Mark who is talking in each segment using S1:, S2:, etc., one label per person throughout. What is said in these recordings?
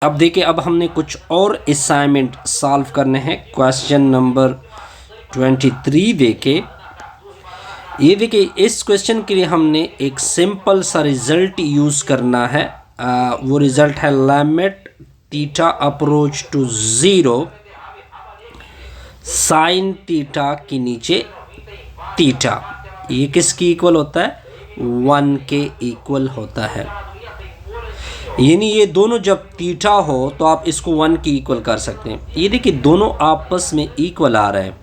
S1: अब देखिए, अब हमने कुछ और असाइनमेंट सॉल्व करने हैं। क्वेश्चन नंबर 23 देखे। ये देखिए, इस क्वेश्चन के लिए हमने एक सिंपल सा रिजल्ट यूज़ करना है। वो रिजल्ट है limit theta approach to 0 sine theta के नीचे थीटा। ये किसकी इक्वल होता है? 1 के इक्वल होता है। यानी ये दोनों जब थीटा हो तो आप इसको 1 की इक्वल कर सकते हैं। ये देखिए, दोनों आपस में इक्वल आ रहे हैं।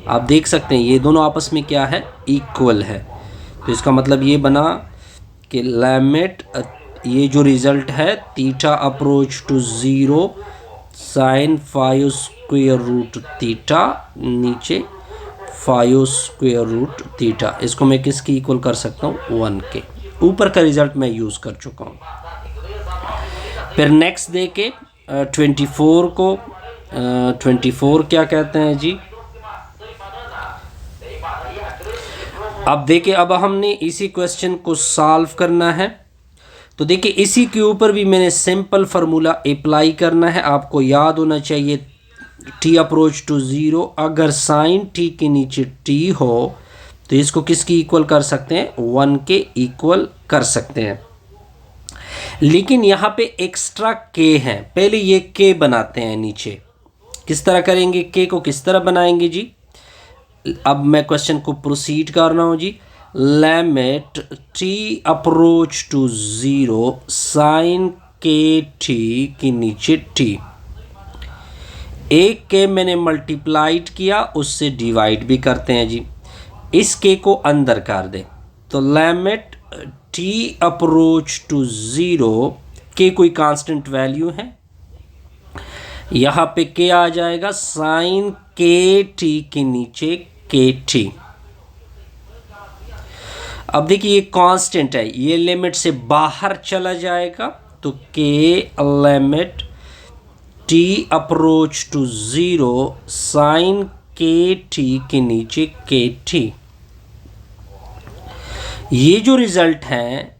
S1: आप देख सकते हैं ये दोनों आपस में क्या है? इक्वल है। तो इसका मतलब ये बना कि लिमिट, ये जो रिज़ल्ट है theta approach to 0 sine 5 square root theta नीचे 5 स्क्वायर रूट थीटा, इसको मैं किसकी इक्वल कर सकता हूँ? 1 के। ऊपर का रिज़ल्ट मैं यूज़ कर चुका हूँ। फिर नेक्स्ट देखे 24 को। 24 क्या कहते हैं जी? अब देखिए, अब हमने इसी क्वेश्चन को सॉल्व करना है। तो देखिए, इसी के ऊपर भी मैंने सिंपल फार्मूला अप्लाई करना है। आपको याद होना चाहिए t अप्रोच टू 0, अगर साइन t के नीचे t हो तो इसको किसकी इक्वल कर सकते हैं? 1 के इक्वल कर सकते हैं। लेकिन यहाँ पे एक्स्ट्रा k है। पहले ये k बनाते हैं नीचे। किस तरह करेंगे? k को किस तरह बनाएंगे जी? अब मैं क्वेश्चन को प्रोसीड कर रहा हूँ जी। Limit t approach to 0 sine के t के नीचे t। एक के मैंने मल्टीप्लाइड किया, उससे डिवाइड भी करते हैं जी। इस के को अंदर कर दे तो लिमिट t अप्रोच टू 0, के कोई कांस्टेंट वैल्यू है, यहाँ पे के आ जाएगा साइन के टी के नीचे के टी। अब देखिए, ये कांस्टेंट है, ये लिमिट से बाहर चला जाएगा तो के limit T approach to 0 sine K T के नीचे के टी। ये जो रिजल्ट है,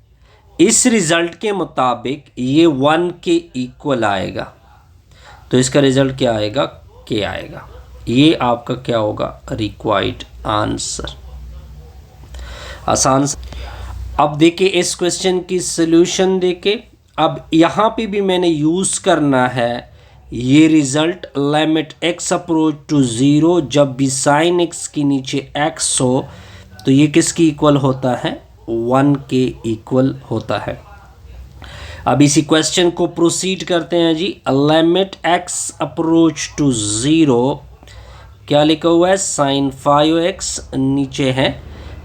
S1: इस रिजल्ट के मुताबिक ये 1 के इक्वल आएगा। तो इसका रिजल्ट क्या आएगा? के आएगा। ये आपका क्या होगा? Required answer. आसान। अब देखिए, इस क्वेश्चन की सॉल्यूशन देखिए। अब यहाँ पे भी मैंने यूज़ करना है ये result limit x approach to 0, जब भी साइन x के नीचे x हो तो ये किसकी इक्वल होता है? 1 के इक्वल होता है। अब इसी क्वेश्चन को प्रोसीड करते हैं जी। लिमिट x अप्रोच टू 0, क्या लिखा हुआ है? साइन 5x, नीचे है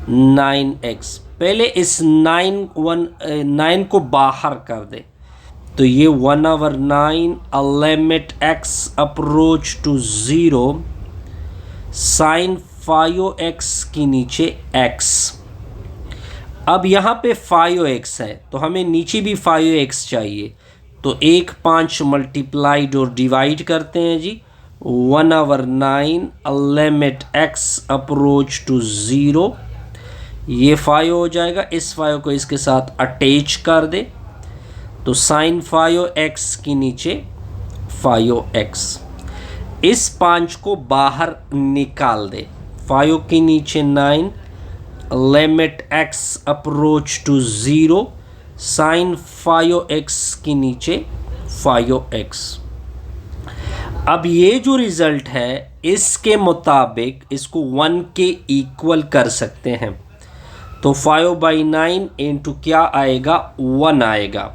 S1: 9x। पहले इस 9 को बाहर कर दे तो ये 1/9 limit x approach to 0 sine 5x के नीचे x। अब यहाँ पे 5x है तो हमें नीचे भी 5x चाहिए, तो 1/5 मल्टीप्लाइड और डिवाइड करते हैं जी। 1/9 लिमिट x अप्रोच टू 0, ये 5 हो जाएगा। इस 5 को इसके साथ अटैच कर दे तो साइन 5x के नीचे 5x। इस 5 को बाहर निकाल दे, 5 के नीचे 9 limit x approach to 0 sine 5x के नीचे 5x। अब ये जो रिज़ल्ट है, इसके मुताबिक इसको 1 के इक्वल कर सकते हैं। तो 5/9 इंटू क्या आएगा? 1 आएगा।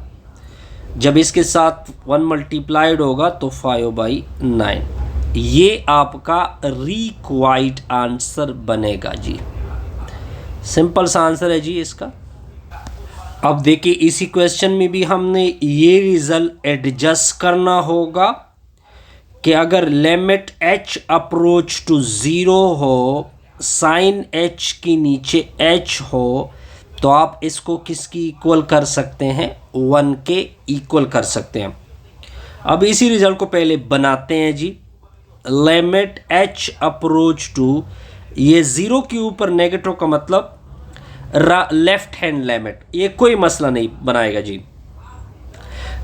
S1: जब इसके साथ 1 मल्टीप्लाइड होगा तो 5/9। ये आपका रिक्वायर्ड आंसर बनेगा जी। सिंपल सा आंसर है जी इसका। अब देखिए, इसी क्वेश्चन में भी हमने ये रिजल्ट एडजस्ट करना होगा कि अगर लिमिट h अप्रोच टू 0 हो, साइन h के नीचे h हो, तो आप इसको किसकी इक्वल कर सकते हैं? 1 के इक्वल कर सकते हैं। अब इसी रिजल्ट को पहले बनाते हैं जी। लिमिट h अप्रोच टू, ये 0 के ऊपर नेगेटिव का मतलब लेफ्ट हैंड लिमिट, ये कोई मसला नहीं बनाएगा जी।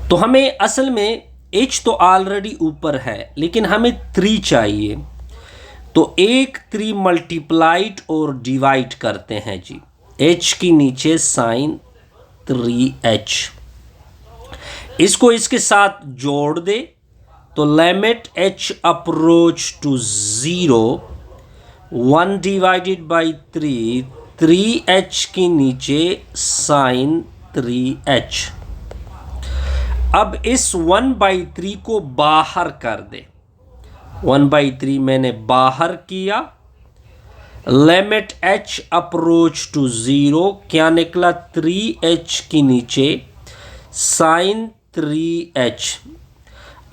S1: तो हमें असल में h तो ऑलरेडी ऊपर है लेकिन हमें 3 चाहिए, तो एक 3 मल्टीप्लाइड और डिवाइड करते हैं जी। h के नीचे साइन 3h, इसको इसके साथ जोड़ दे तो limit h approach to 0, 1 divided by 3, 3h के नीचे साइन 3h। अब इस 1/3 को बाहर कर दे, 1/3 मैंने बाहर किया, लिमिट h अप्रोच टू 0, क्या निकला 3h के नीचे साइन 3h।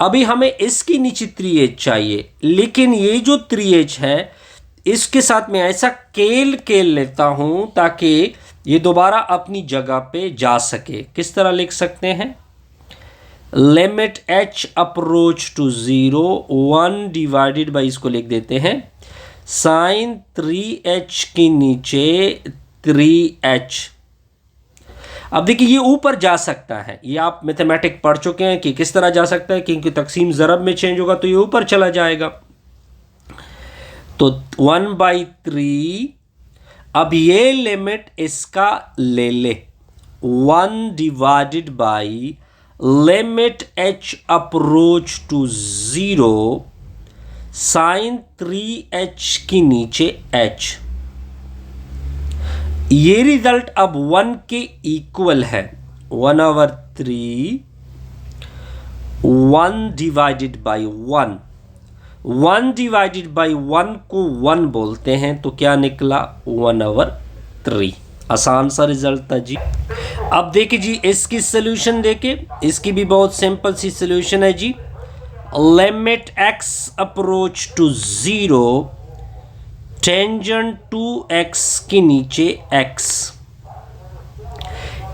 S1: अभी हमें इसके नीचे 3h चाहिए, लेकिन ये जो 3h है इसके साथ मैं ऐसा केल लेता हूं ताकि ये दोबारा अपनी जगह पे जा सके। किस तरह लिख सकते हैं, limit h approach to 0, 1 divided by, इसको लिख देते हैं साइन 3h के नीचे 3h। अब देखिए ये ऊपर जा सकता है, ये आप मैथमेटिक पढ़ चुके हैं कि किस तरह जा सकता है, क्योंकि तकसीम ज़रब में चेंज होगा तो ये ऊपर चला जाएगा। तो 1/3, अब ये लिमिट इसका ले 1 divided by limit h approach to 0, sine 3h के नीचे h। ये रिजल्ट अब 1 के इक्वल है, 1/3, 1 डिवाइडेड बाई 1, 1 डिवाइडेड बाई 1 को 1 बोलते हैं, तो क्या निकला 1/3। आसान सा रिजल्ट था जी। अब देखिए जी इसकी सोल्यूशन देखिए, इसकी भी बहुत सिंपल सी सोल्यूशन है जी। Limit x approach to 0, tangent to x के नीचे x।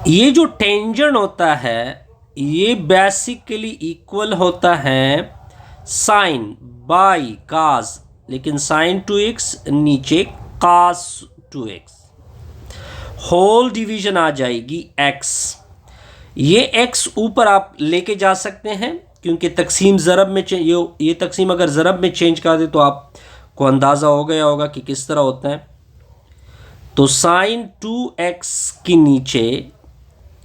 S1: ये जो टेंजेंट होता है ये बेसिकली इक्वल होता है साइन बाई कास, लेकिन साइन 2x नीचे कास 2x, होल डिवीजन आ जाएगी x। ये x ऊपर आप लेके जा सकते हैं क्योंकि तकसीम ज़रब में ये तकसीम अगर ज़रब में चेंज कर दे तो आपको अंदाज़ा हो गया होगा कि किस तरह होता है। तो साइन 2x के नीचे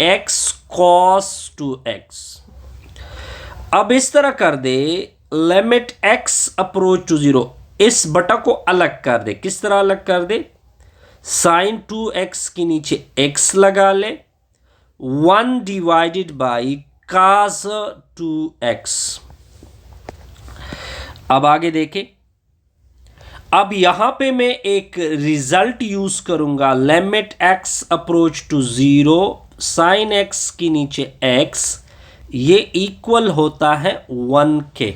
S1: x cos 2x। अब इस तरह कर दे, लिमिट x अप्रोच टू 0, इस बटा को अलग कर दे। किस तरह अलग कर दे, साइन 2x के नीचे x लगा ले, 1 डिवाइडेड बाई cos 2x। अब आगे देखें, अब यहां पे मैं एक रिजल्ट यूज करूंगा, limit x approach to 0, sine x के नीचे x, ये इक्वल होता है 1 के।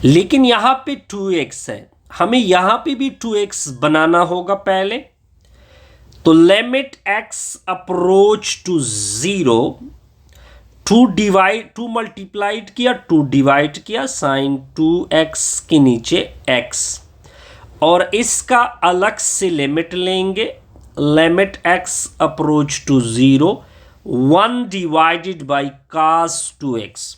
S1: लेकिन यहां पे 2x है, हमें यहां पे भी 2x बनाना होगा पहले। तो limit x approach to 0, 2 multiplied किया, 2 डिवाइड किया, साइन 2x के नीचे x, और इसका अलग से लिमिट लेंगे, limit x approach to 0, 1 divided by cos 2x।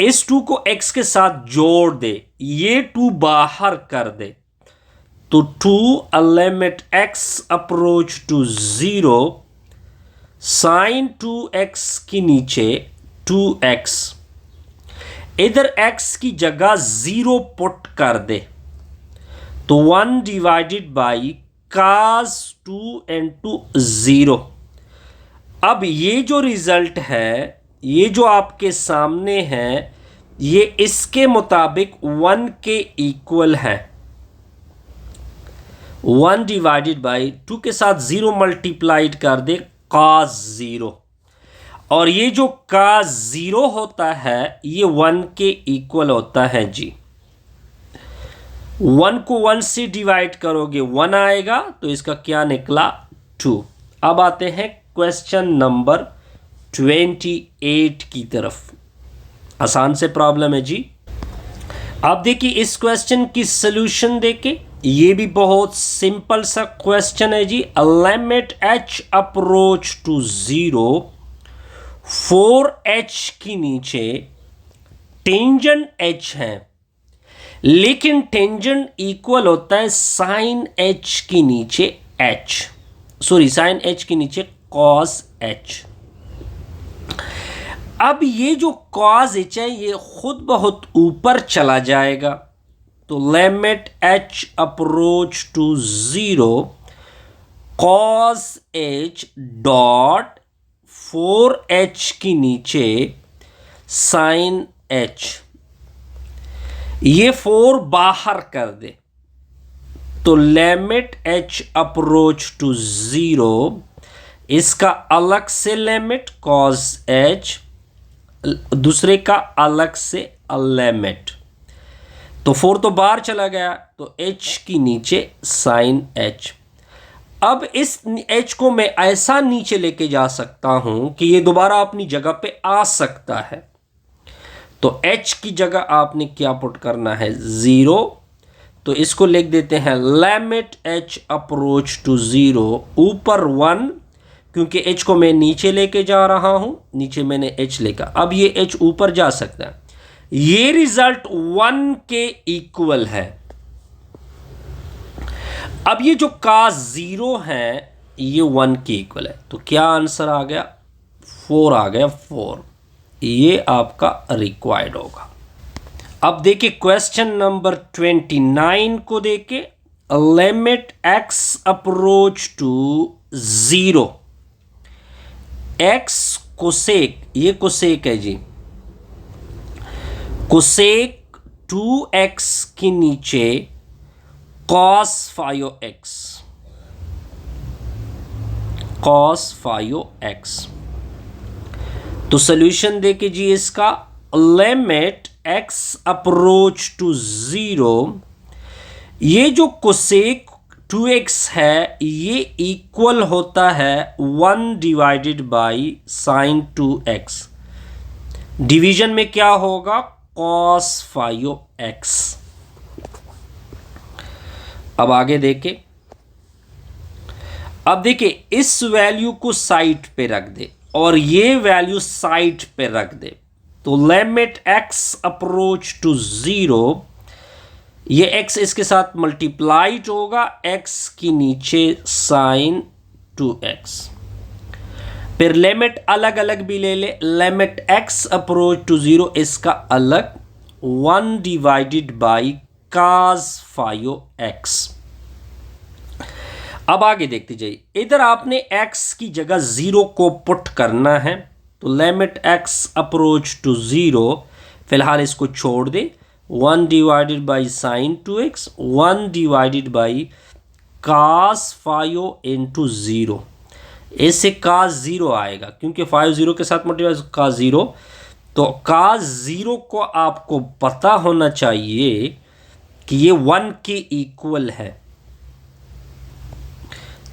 S1: इस 2 को x के साथ जोड़ दे, ये 2 बाहर कर दे, तो 2 limit x approach to 0, sine 2x के नीचे 2x, इधर x की जगह 0 पुट कर दे, तो 1 डिवाइडेड बाई cos 2 into 0। अब ये जो रिजल्ट है, ये जो आपके सामने है, ये इसके मुताबिक 1 के इक्वल है। 1 डिवाइडेड बाई 2 के साथ 0 मल्टीप्लाइड कर दे, cos 0, और ये जो cos 0 होता है ये 1 के इक्वल होता है जी। 1 को 1 से डिवाइड करोगे 1 आएगा, तो इसका क्या निकला 2। अब आते हैं क्वेश्चन नंबर 28 की तरफ। आसान से प्रॉब्लम है जी। अब देखिए इस क्वेश्चन की सॉल्यूशन देके, ये भी बहुत सिंपल सा क्वेश्चन है जी। Limit h approach to 0, 4h की नीचे टेंजेंट h है, लेकिन टेंजेंट इक्वल होता है साइन h की नीचे h, सॉरी साइन h की नीचे कॉस h। अब ये जो कॉस h है ये खुद बहुत ऊपर चला जाएगा, तो limit h approach to 0 cos h dot 4h की नीचे साइन h, ये 4 बाहर कर दे, तो लिमिट h अप्रोच टू 0, इसका अलग से लिमिट कॉस h, दूसरे का अलग से लिमिट, तो 4 तो बाहर चला गया, तो h की नीचे साइन h। अब इस h को मैं ऐसा नीचे लेके जा सकता हूं कि ये दोबारा अपनी जगह पे आ सकता है, तो h की जगह आपने क्या पुट करना है 0, तो इसको लिख देते हैं लिमिट h अप्रोच टू 0, ऊपर 1 क्योंकि h को मैं नीचे लेके जा रहा हूं, नीचे मैंने h लेकर, अब ये h ऊपर जा सकता है, ये रिजल्ट 1 के इक्वल है। अब ये जो cos 0 है ये 1 के इक्वल है, तो क्या आंसर आ गया 4 आ गया 4, ये आपका रिक्वायर्ड होगा। अब देखिए क्वेश्चन नंबर 29 को देखिए, limit x approach to 0, x cosec, ये कोसेक है जी, कोसेक 2x के नीचे cos 5x, cos 5x, तो सॉल्यूशन देखिए जी इसका लिमिट x अप्रोच टू 0, ये जो कोसेक 2x है ये इक्वल होता है 1 divided by sine 2x, division में क्या होगा cos 5x। अब आगे देखें, अब देखिए इस वैल्यू को साइड पे रख दे और ये वैल्यू साइड पे रख दे, तो लिमिट x अप्रोच टू 0, ये x इसके साथ मल्टीप्लाइड होगा, x की नीचे साइन 2x, फिर लिमिट अलग अलग भी ले ले, लिमिट x अप्रोच टू 0 इसका अलग 1 डिवाइडेड बाई cos 5x। अब आगे देखते जाइए, इधर आपने x की जगह 0 को पुट करना है, तो लिमिट x अप्रोच टू 0, फिलहाल इसको छोड़ दे, 1 divided by sine 2x, 1 divided by cos 5 into 0, इससे cos 0 आएगा क्योंकि 5 0 के साथ मल्टीप्लाई cos 0, तो cos 0 को आपको पता होना चाहिए कि ये 1 के इक्वल है,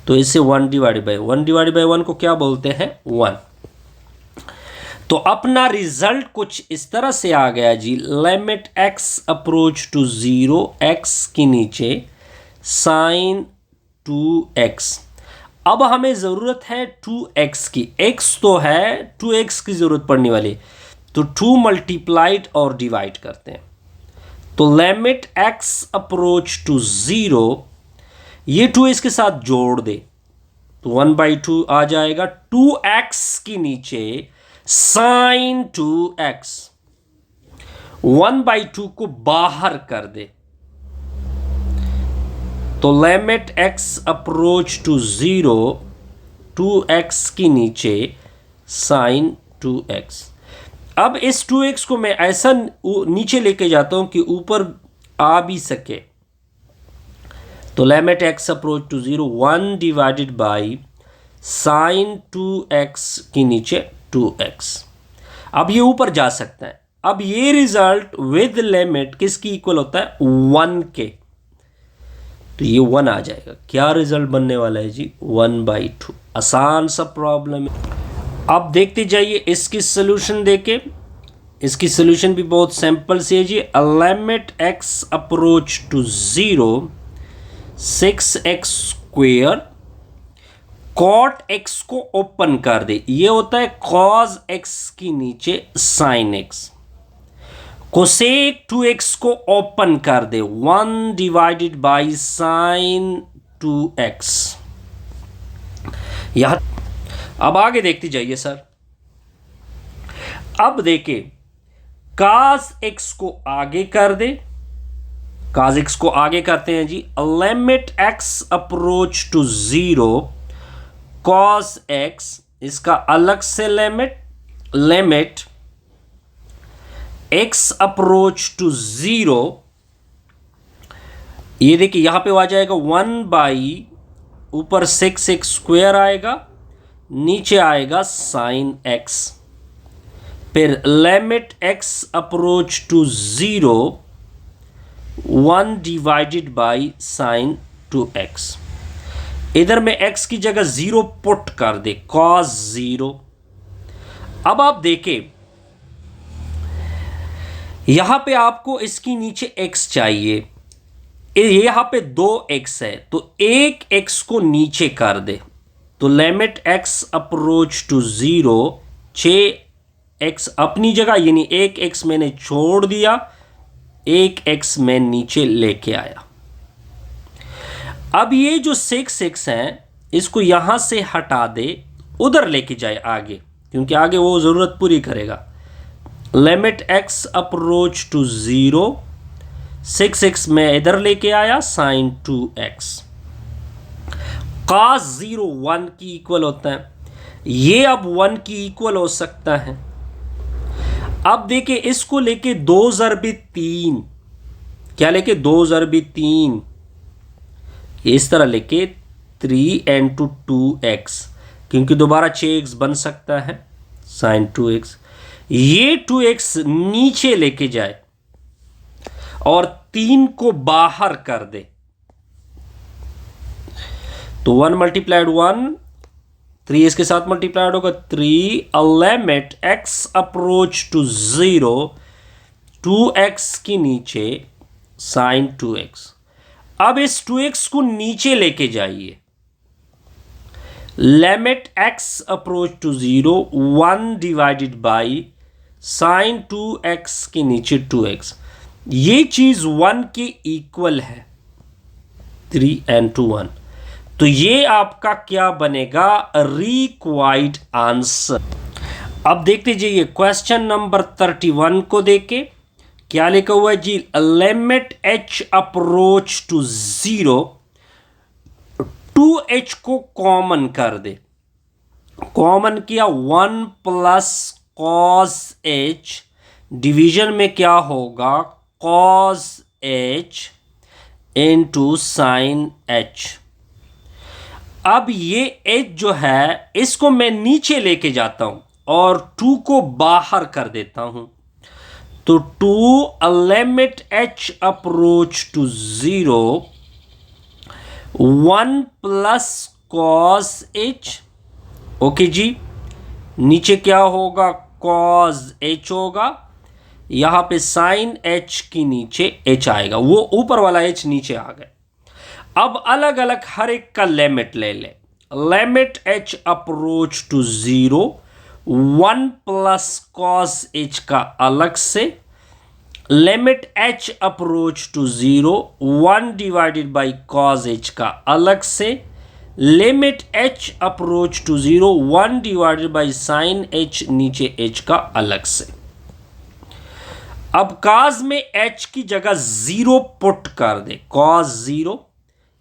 S1: तो इसे 1 डिवाइडेड बाई 1 को क्या बोलते हैं 1। तो अपना रिजल्ट कुछ इस तरह से आ गया जी, limit x approach to 0, x की नीचे साइन 2x। अब हमें ज़रूरत है 2x की, x तो है, 2x की ज़रूरत पड़ने वाली, तो 2 मल्टीप्लाइड और डिवाइड करते हैं, तो लिमिट x अप्रोच टू 0, ये 2 इसके साथ जोड़ दे, तो 1/2 आ जाएगा, 2x की नीचे साइन 2x, 1/2 को बाहर कर दे, तो limit x approach to 0, 2x की नीचे साइन 2x। अब इस 2x को मैं ऐसा नीचे लेके जाता हूं कि ऊपर आ भी सके, तो limit x approach to 0, 1 divided by sine 2x की नीचे 2x। अब ये ऊपर जा सकता है, अब ये रिजल्ट विद लिमिट किसकी इक्वल होता है 1 के, तो ये 1 आ जाएगा। क्या रिजल्ट बनने वाला है जी 1/2। आसान सा प्रॉब्लम है। अब देखते जाइए इसकी सोल्यूशन देके, इसकी सोल्यूशन भी बहुत सिंपल सी है जी। Limit x approach to 0, 6x square cot X को ओपन कर दे, ये होता है कॉज एक्स की नीचे साइन एक्स। कोसेक 2x को ओपन कर दे, 1 डिवाइडेड बाई साइन 2x। यहां अब आगे देखती जाइए सर। अब देखे cos x को आगे कर दे, cos x को आगे करते हैं जी। Limit x approach to 0 cos x, इसका अलग से लिमिट x अप्रोच टू 0, ये देखिए यहां पे आ जाएगा 1 बाई ऊपर 6x स्क्वायर आएगा, नीचे आएगा साइन x। फिर limit x approach to 0 1 divided by sine 2x। इधर में x की जगह 0 पुट कर दे, cos 0। अब आप देखें यहां पे आपको इसकी नीचे x चाहिए, यहां पे 2x है तो एक x को नीचे कर दे, तो limit x approach to 0 6x अपनी जगह, यानी एक x मैंने छोड़ दिया, एक x मैं नीचे लेके आया। अब ये जो 6x है इसको यहां से हटा दे, उधर लेके जाए आगे, क्योंकि आगे वो जरूरत पूरी करेगा। Limit x approach to 0 6x में इधर लेके आया, साइन 2x। cos 0 1 की इक्वल होता है, ये अब 1 की इक्वल हो सकता है। अब देखिए इसको लेके 2 ज़रबी 3, क्या लेके 2 ज़रबी 3, इस तरह लेके 3 into 2x, क्योंकि दोबारा 6x बन सकता है, साइन 2x। ये 2x नीचे लेके जाए और 3 को बाहर कर दे, तो 1 मल्टीप्लाइड 1, 3 इसके साथ मल्टीप्लाइड होगा 3। Limit x approach to 0 2x की नीचे साइन 2x। अब इस 2x को नीचे लेके जाइए, limit x approach to 0 1 divided by sine 2x के नीचे 2x। ये चीज 1 के इक्वल है, 3 and 1, तो ये आपका क्या बनेगा, रिक्वायर्ड आंसर। अब देखते जाइए क्वेश्चन नंबर 31 को देखे, क्या लिखा हुआ है जी, limit h approach to 0 2h को कॉमन कर दे, कॉमन किया 1 प्लस cos h, डिवीजन में क्या होगा cos h into sine h। अब ये h जो है इसको मैं नीचे लेके जाता हूं और 2 को बाहर कर देता हूं, तो 2 limit h approach to 0 1 plus cos h। Okay जी, नीचे क्या होगा cos h होगा, यहां पे साइन h की नीचे h आएगा, वो ऊपर वाला h नीचे आ गया। अब अलग अलग हर एक का लिमिट ले ले, limit h approach to 0 1 plus cos h का अलग से, limit h approach to 0 1 divided by cos h का अलग से, limit h approach to 0 1 divided by sine h नीचे h का अलग से। अब cos में h की जगह 0 पुट कर दे, cos 0,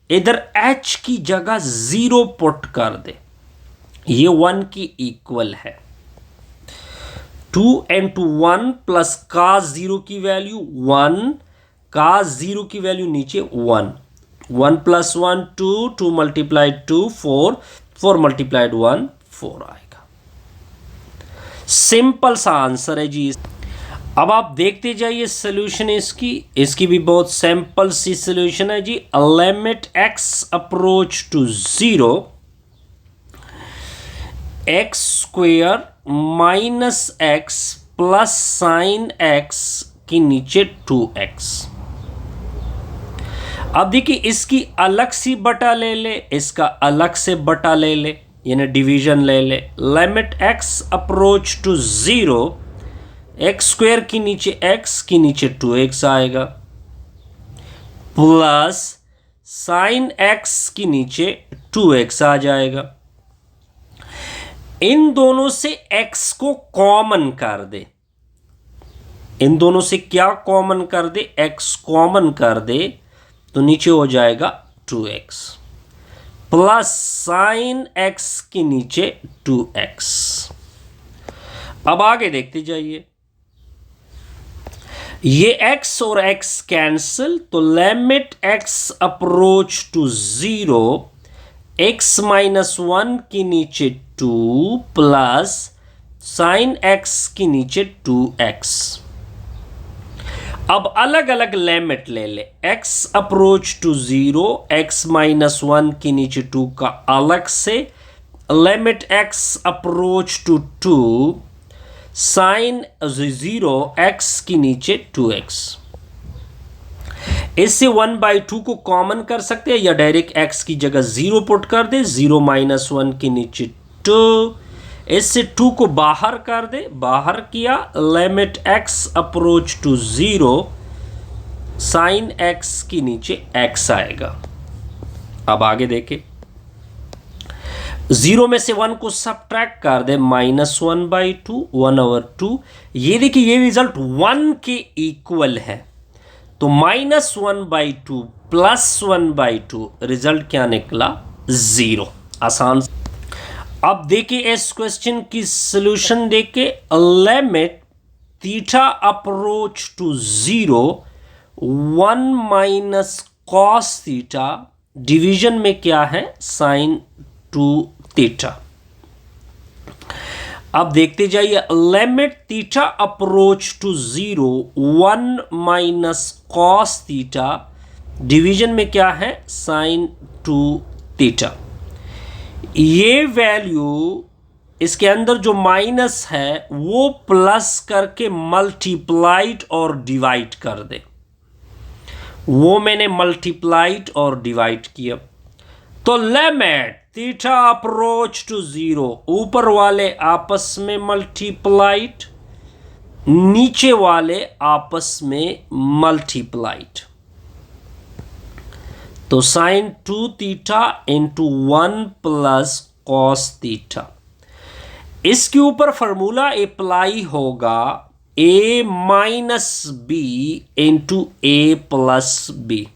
S1: इधर h की जगह 0 पुट कर दे, ये 1 की इक्वल है। 2 into 1 प्लस cos 0 की वैल्यू 1, cos 0 की वैल्यू नीचे 1, 1 प्लस 1 2, 2 मल्टीप्लाइड 2 4, 4 मल्टीप्लाइड 1 4 आएगा। सिंपल सा आंसर है जी। अब आप देखते जाइए सोल्यूशन इसकी भी बहुत सिंपल सी सोल्यूशन है जी। Limit x approach to 0 x square minus x plus sine x की नीचे 2x। अब देखिए इसकी अलग सी बटा ले ले, इसका अलग से बटा ले ले, यानी डिवीजन ले ले, limit x approach to 0, X square की नीचे x की नीचे 2x आएगा, प्लस साइन x की नीचे 2x आ जाएगा। इन दोनों से x को कॉमन कर दे, इन दोनों से क्या कॉमन कर दे, x कॉमन कर दे तो नीचे हो जाएगा 2x, प्लस साइन x के नीचे 2x। अब आगे देखते जाइए, ये x और x कैंसिल, तो limit x approach to 0, x minus 1 के नीचे 2 प्लस साइन x के नीचे 2x। अब अलग अलग लिमिट ले ले, x approach to 0, x minus 1 के नीचे 2 का अलग से, limit x approach to 2 sine 0 x के नीचे 2x। इससे 1/2 को कॉमन कर सकते हैं या डायरेक्ट x की जगह 0 पुट कर दे, 0 माइनस 1 के नीचे 2, इससे 2 को बाहर कर दे, बाहर किया, limit x approach to 0 sine x के नीचे x आएगा। अब आगे देखें, 0 में से 1 को सब्ट्रैक्ट कर दे, -1/2, 1/2। ये देखिए ये रिजल्ट 1 के इक्वल है, तो -1/2 प्लस 1/2 रिजल्ट क्या निकला, 0। आसान। अब देखिए इस क्वेश्चन की सॉल्यूशन देखिए, limit theta approach to 0, 1 minus cos theta, division में क्या है, साइन 2 थीटा। अब देखते जाइए, limit theta approach to 0, 1 minus cos theta, division में क्या है, साइन 2 थीटा। ये वैल्यू इसके अंदर जो माइनस है वो प्लस करके मल्टीप्लाइड और डिवाइड कर दे, वो मैंने मल्टीप्लाइड और डिवाइड किया, तो लिमिट थीटा अप्रोच टू 0, ऊपर वाले आपस में मल्टीप्लाइड, नीचे वाले आपस में मल्टीप्लाइड, तो sine 2 theta into 1 plus cos theta. इसके ऊपर फॉर्मूला अप्लाई होगा, a minus B into A plus B,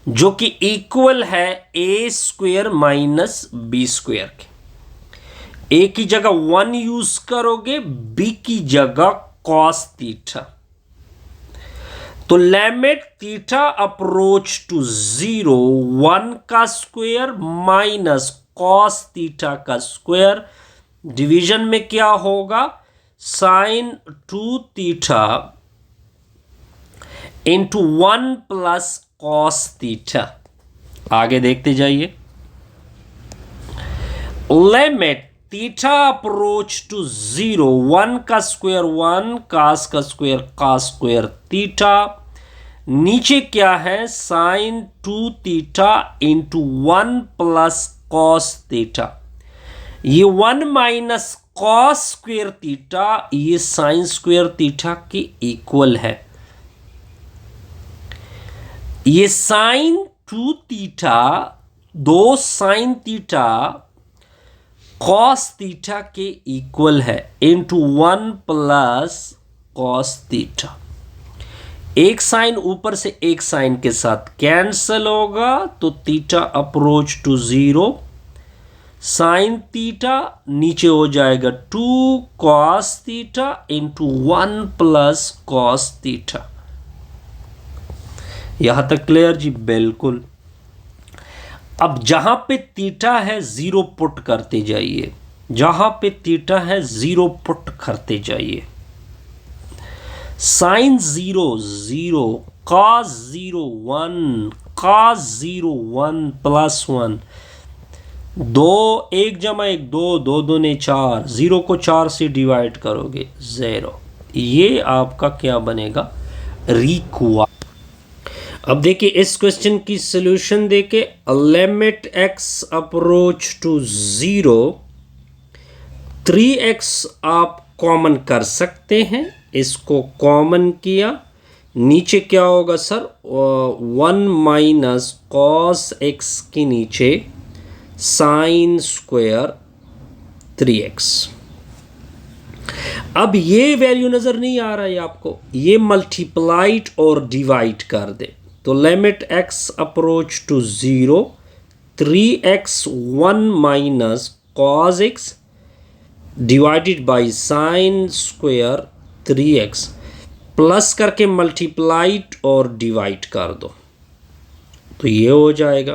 S1: जो कि इक्वल है A square minus B square के। ए की जगह 1 यूज करोगे, बी की जगह कॉस थीटा, तो लिमिट थीटा अप्रोच टू 0, 1 का स्क्वायर माइनस कॉस थीटा का स्क्वायर, डिवीजन में क्या होगा, sine 2 theta into 1 plus cos theta. आगे देखते जाइए, लिमिट थीटा अप्रोच टू 0, 1 का स्क्वायर 1, कास का स्क्वायर थीटा, नीचे क्या है, sine 2 theta into 1 plus cos theta. ये 1 माइनस कॉस स्क्वायर थीटा ये साइन स्क्वायर थीटा के इक्वल है। ये sine 2 theta, 2 sine theta cos theta के इक्वल है, इंटू 1 प्लस कॉस थीटा। एक साइन ऊपर से एक साइन के साथ कैंसल होगा, तो theta approach to 0, sine theta नीचे हो जाएगा 2 cos theta into 1 plus cos theta. यहां तक क्लियर जी? बिल्कुल। अब जहां पे थीटा है 0 पुट करते जाइए, जहां पे थीटा है 0 पुट करते जाइए। साइन 0 0, कॉस 0 1, कॉस 0 1 प्लस 1, 2 1 जमा 1 2, 2 दूने 4, 0 को 4 से डिवाइड करोगे 0। ये आपका क्या बनेगा? रिक्वा। अब देखिए इस क्वेश्चन की सॉल्यूशन देके limit x approach to 0, 3x आप कॉमन कर सकते हैं, इसको कॉमन किया, नीचे क्या होगा सर, 1 माइनस कॉस एक्स के नीचे साइन स्क्वायर 3x। अब ये वैल्यू नजर नहीं आ रहा है आपको, ये मल्टीप्लाइड और डिवाइड कर दे तो limit x approach to 0, 3x 1 minus cos X divided by sine square 3x plus करके मल्टीप्लाइड और डिवाइड कर दो तो ये हो जाएगा।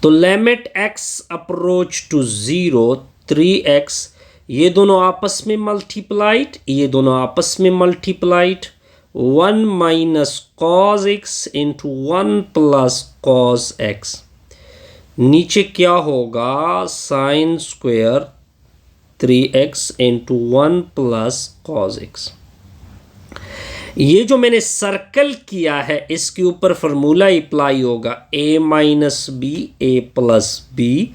S1: तो limit x approach to 0, 3x, ये दोनों आपस में मल्टीप्लाइड, ये दोनों आपस में multiplied, 1 minus cos X into 1 plus cos X, नीचे क्या होगा sine square 3x into 1 plus cos X. ये जो मैंने सर्कल किया है इसके ऊपर फॉर्मूला अप्लाई होगा, a minus B A plus B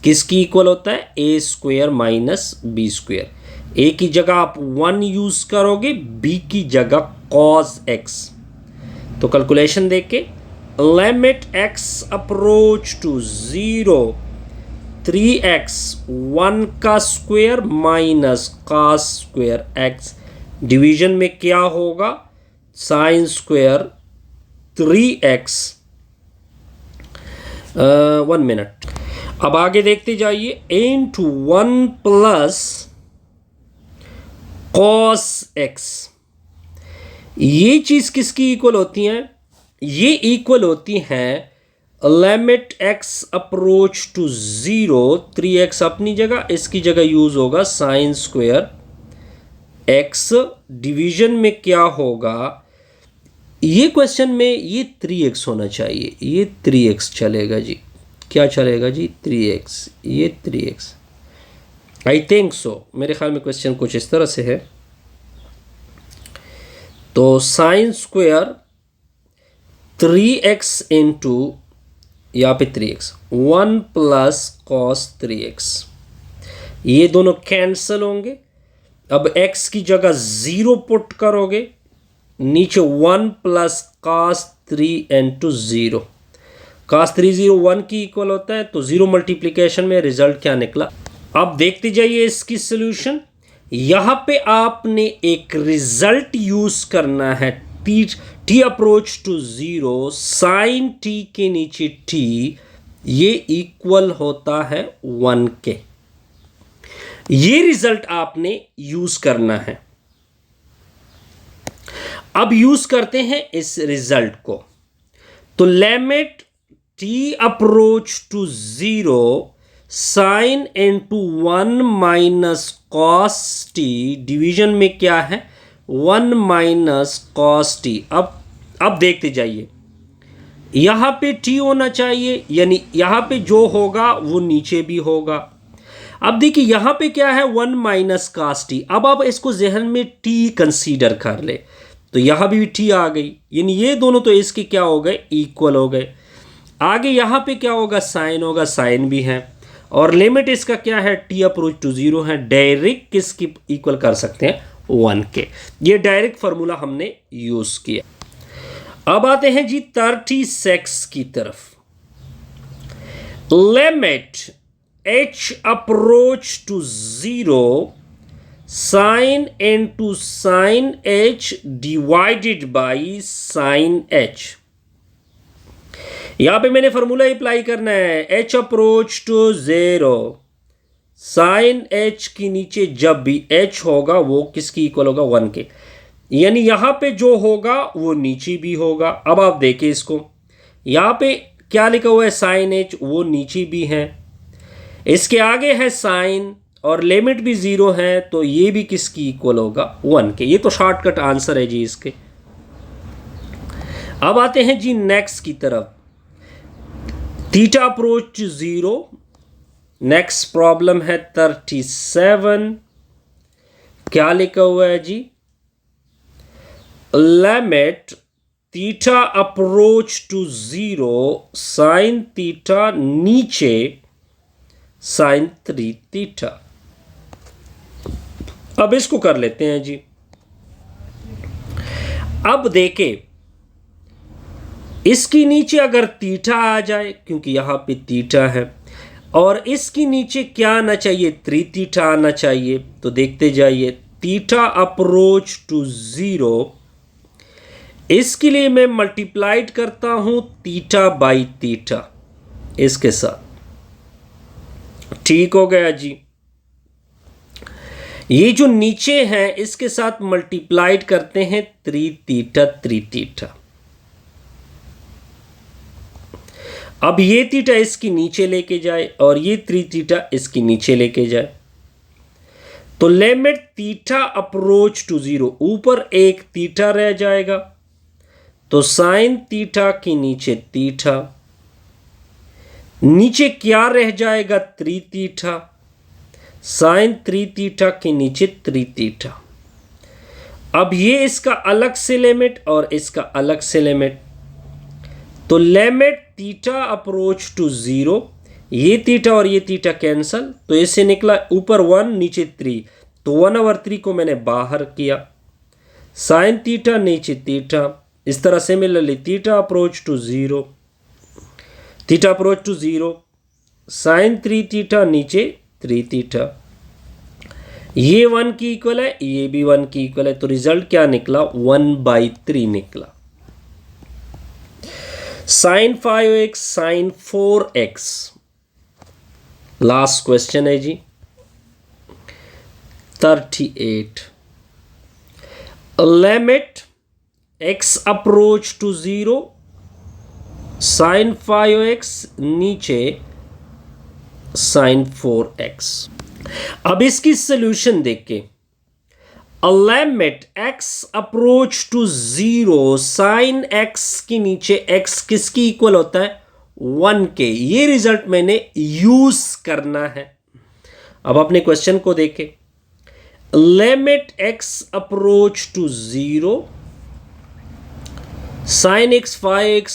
S1: किसकी इक्वल होता है, A square minus B square. A की जगह आप 1 यूज करोगे, बी की जगह कॉस एक्स। तो कैलकुलेशन देख के limit x approach to 0, 3x 1 का square minus cos square x, division में क्या होगा साइन स्क्वायर 3x। 1 मिनट, अब आगे देखते जाइए, इंटू 1 प्लस कॉस एक्स, ये चीज किसकी इक्वल होती है, ये इक्वल होती हैं limit x approach to 0, 3x अपनी जगह, इसकी जगह यूज होगा साइन स्क्वायर x, डिवीजन में क्या होगा, ये क्वेश्चन में ये 3x होना चाहिए, ये 3x चलेगा जी, क्या चलेगा जी 3x, ये 3x आई थिंक सो, मेरे ख्याल में क्वेश्चन कुछ इस तरह से है। तो साइन स्क्वायर 3x इंटू यहाँ पे 3x 1 प्लस कॉस 3x, ये दोनों कैंसल होंगे। अब x की जगह 0 पुट करोगे, नीचे 1 प्लस कॉस 3 इंटू 0, cos 3 0 1 की इक्वल होता है, तो 0 मल्टीप्लिकेशन में रिजल्ट क्या निकला। अब देखते जाइए इसकी सॉल्यूशन, यहां पे आपने एक रिजल्ट यूज करना है, t approach to 0 sine t के नीचे t, ये इक्वल होता है 1 के, ये रिजल्ट आपने यूज करना है। अब यूज करते हैं इस रिजल्ट को, तो limit t approach to 0 sine into 1 minus cos t, division में क्या है 1 माइनस कॉस t। अब देखते जाइए, यहां पे t होना चाहिए, यानी यहां पे जो होगा वो नीचे भी होगा। अब देखिए यहां पे क्या है 1 माइनस कॉस t, अब आप इसको जहन में t कंसीडर कर ले, तो यहां भी t आ गई, यानी ये दोनों तो इसके क्या हो गए इक्वल हो गए। आगे यहां पे क्या होगा साइन होगा, साइन भी है, और लिमिट इसका क्या है t अप्रोच टू 0 है, डायरेक्ट किसकी इक्वल कर सकते हैं 1 के, ये डायरेक्ट फार्मूला हमने यूज किया। अब आते हैं जी 36 की तरफ, limit h approach to 0 sine into sine h divided by sine h, यहां पे मैंने फॉर्मूला अप्लाई करना है, h approach to 0 sine h के नीचे जब भी h होगा वो किसकी इक्वल होगा 1 के, यानी यहां पे जो होगा वो नीचे भी होगा। अब आप देखिए इसको, यहां पे क्या लिखा हुआ है साइन h, वो नीचे भी है, इसके आगे है साइन और लिमिट भी 0 है, तो ये भी किसकी इक्वल होगा 1 के। ये तो शॉर्टकट आंसर है जी इसके। अब आते हैं जी नेक्स्ट की तरफ, थीटा अप्रोच 0, नेक्स्ट प्रॉब्लम है 37, क्या लिखा हुआ है जी, limit theta approach to 0 sine theta नीचे साइन 3 थीटा। अब इसको कर लेते हैं जी। अब देखें, इसकी नीचे अगर थीटा आ जाए, क्योंकि यहां पे थीटा है, और इसकी नीचे क्या आना चाहिए, 3 थीटा आना चाहिए। तो देखते जाइए, थीटा अप्रोच टू 0, इसके लिए मैं मल्टीप्लाइड करता हूं थीटा बाई थीटा इसके साथ। ठीक हो गया जी। ये जो नीचे है इसके साथ मल्टीप्लाइड करते हैं 3 थीटा 3 थीटा। अब ये थीटा इसकी नीचे लेके जाए और ये 3 थीटा इसकी नीचे लेके जाए, तो लिमिट थीटा अप्रोच टू 0, ऊपर एक थीटा रह जाएगा, तो साइन थीटा के नीचे थीटा, नीचे क्या रह जाएगा, 3 थीटा, साइन 3 थीटा के नीचे 3 थीटा। अब ये इसका अलग से लिमिट और इसका अलग से लिमिट, तो लिमिट थीटा अप्रोच टू 0, ये थीटा और ये थीटा कैंसल, तो इससे निकला ऊपर 1 नीचे 3, तो 1/3 को मैंने बाहर किया, साइन थीटा नीचे थीटा। इस तरह से मिलली theta approach to 0, theta approach to 0, sine 3 theta नीचे 3 थीटा। ये 1 की इक्वल है, ये भी 1 की इक्वल है, तो रिजल्ट क्या निकला, 1/3 निकला। Sign 5x sign 4x। Last question है जी 38। Limit x approach to 0 sine 5x नीचे साइन 4x। अब इसकी सोल्यूशन देख के, limit x approach to 0 sine x के नीचे x किसकी इक्वल होता है, 1 के। ये रिजल्ट मैंने यूज करना है। अब अपने क्वेश्चन को देखें, limit x approach to 0 sine x 5x,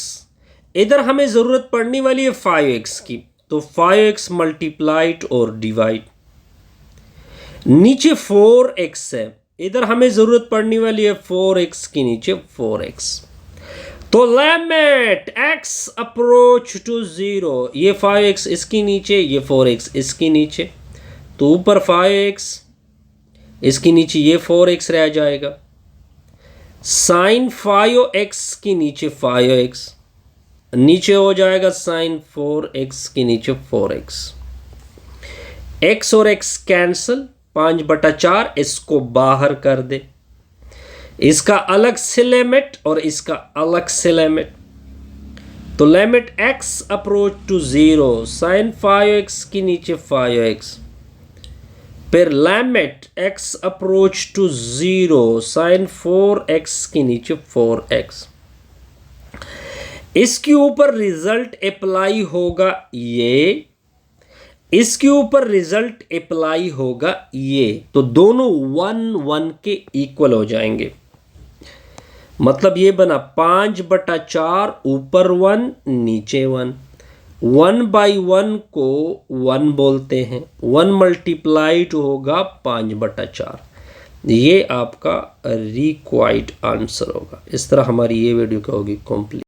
S1: इधर हमें जरूरत पड़ने वाली है 5x की, तो 5x मल्टीप्लाइड और डिवाइड, नीचे 4x है, इधर हमें जरूरत पड़ने वाली है 4x की, नीचे 4x। तो लिमिट x अप्रोच टू 0, ये 5x इसकी नीचे, ये 4x इसकी नीचे, तो ऊपर 5x, इसकी नीचे ये 4x रह जाएगा, साइन 5x की नीचे 5x, नीचे हो जाएगा साइन 4x के नीचे 4x। x और x कैंसल, 5/4, इसको बाहर कर दे, इसका अलग से लिमिट और इसका अलग से लिमिट, तो limit x approach to 0 sine 5x के नीचे 5x, फिर limit x approach to 0 sine 4x के नीचे 4x। इसके ऊपर रिजल्ट अप्लाई होगा ये, इसके ऊपर रिजल्ट अप्लाई होगा ये, तो दोनों 1 के इक्वल हो जाएंगे। मतलब ये बना 5/4, ऊपर 1 नीचे 1, 1/1 को 1 बोलते हैं, 1 मल्टीप्लाइड होगा 5/4। ये आपका रिक्वायर्ड आंसर होगा। इस तरह हमारी ये वीडियो क्या होगी कंप्लीट।